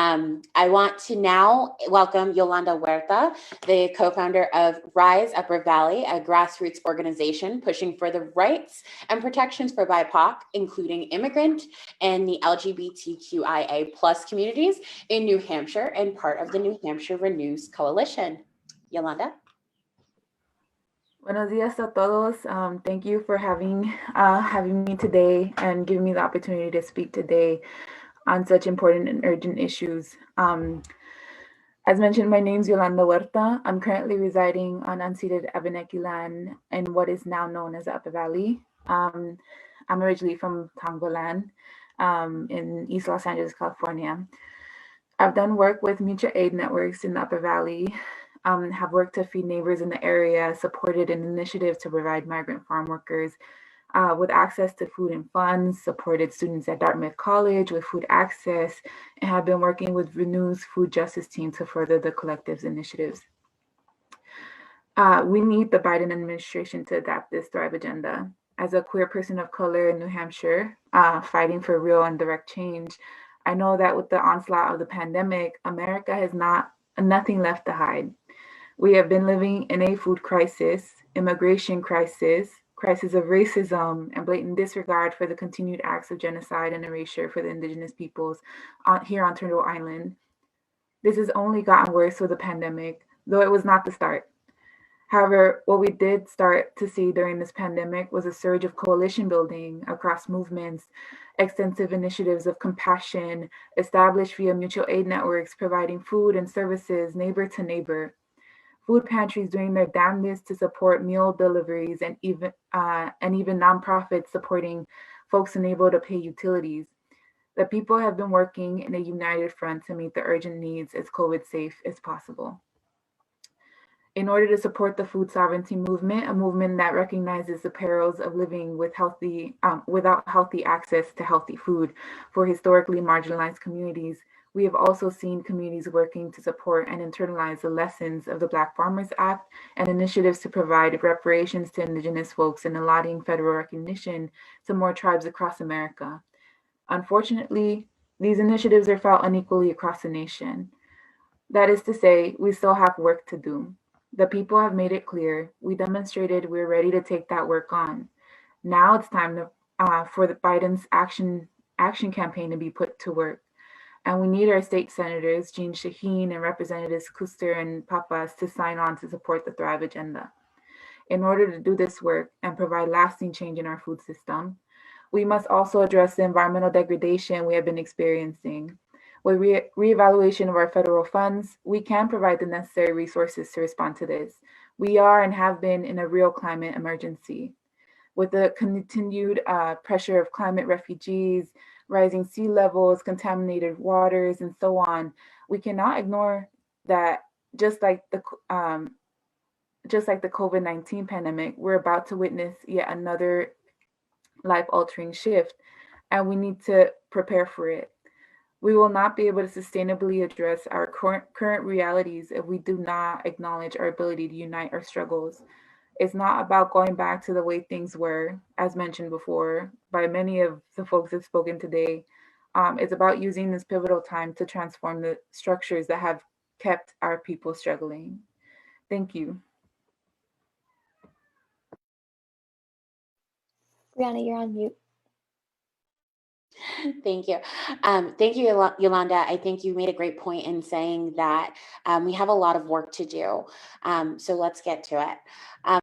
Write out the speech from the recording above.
I want to now welcome Yolanda Huerta, the co-founder of Rise Upper Valley, a grassroots organization pushing for the rights and protections for BIPOC, including immigrant and the LGBTQIA plus communities in New Hampshire and part of the New Hampshire Renews Coalition. Yolanda? Buenos días a todos. Thank you for having me today and giving me the opportunity to speak today on such important and urgent issues. As mentioned, my name is Yolanda Huerta. I'm currently residing on unceded Abenaki land in what is now known as the Upper Valley. I'm originally from Tongva land in East Los Angeles, California. I've done work with mutual aid networks in the Upper Valley, have worked to feed neighbors in the area, supported an initiative to provide migrant farm workers with access to food and funds, supported students at Dartmouth College with food access, and have been working with Renew's food justice team to further the collective's initiatives. We need the Biden administration to adapt this Thrive agenda. As a queer person of color in New Hampshire, fighting for real and direct change, I know that with the onslaught of the pandemic, America has nothing left to hide. We have been living in a food crisis, immigration crisis, crisis of racism, and blatant disregard for the continued acts of genocide and erasure for the Indigenous peoples here on Turtle Island. This has only gotten worse with the pandemic, though it was not the start. However, what we did start to see during this pandemic was a surge of coalition building across movements, extensive initiatives of compassion established via mutual aid networks providing food and services neighbor to neighbor. Food pantries doing their damnedest to support meal deliveries and even nonprofits supporting folks unable to pay utilities. The people have been working in a united front to meet the urgent needs as COVID safe as possible. In order to support the food sovereignty movement, a movement that recognizes the perils of living with without healthy access to healthy food for historically marginalized communities, we have also seen communities working to support and internalize the lessons of the Black Farmers Act and initiatives to provide reparations to Indigenous folks and allotting federal recognition to more tribes across America. Unfortunately, these initiatives are felt unequally across the nation. That is to say, we still have work to do. The people have made it clear. We demonstrated we're ready to take that work on. Now it's time for the Biden's action campaign to be put to work. And we need our state senators, Jeanne, Shaheen, and Representatives Kuster and Pappas to sign on to support the Thrive agenda. In order to do this work and provide lasting change in our food system, we must also address the environmental degradation we have been experiencing. With reevaluation of our federal funds, we can provide the necessary resources to respond to this. We are and have been in a real climate emergency. With the continued pressure of climate refugees, rising sea levels, contaminated waters, and so on, we cannot ignore that just like the COVID-19 pandemic, we're about to witness yet another life-altering shift, and we need to prepare for it. We will not be able to sustainably address our current realities if we do not acknowledge our ability to unite our struggles. It's not about going back to the way things were, as mentioned before by many of the folks that have spoken today. It's about using this pivotal time to transform the structures that have kept our people struggling. Thank you. Brianna, you're on mute. Thank you. Thank you, Yolanda. I think you made a great point in saying that we have a lot of work to do. So let's get to it.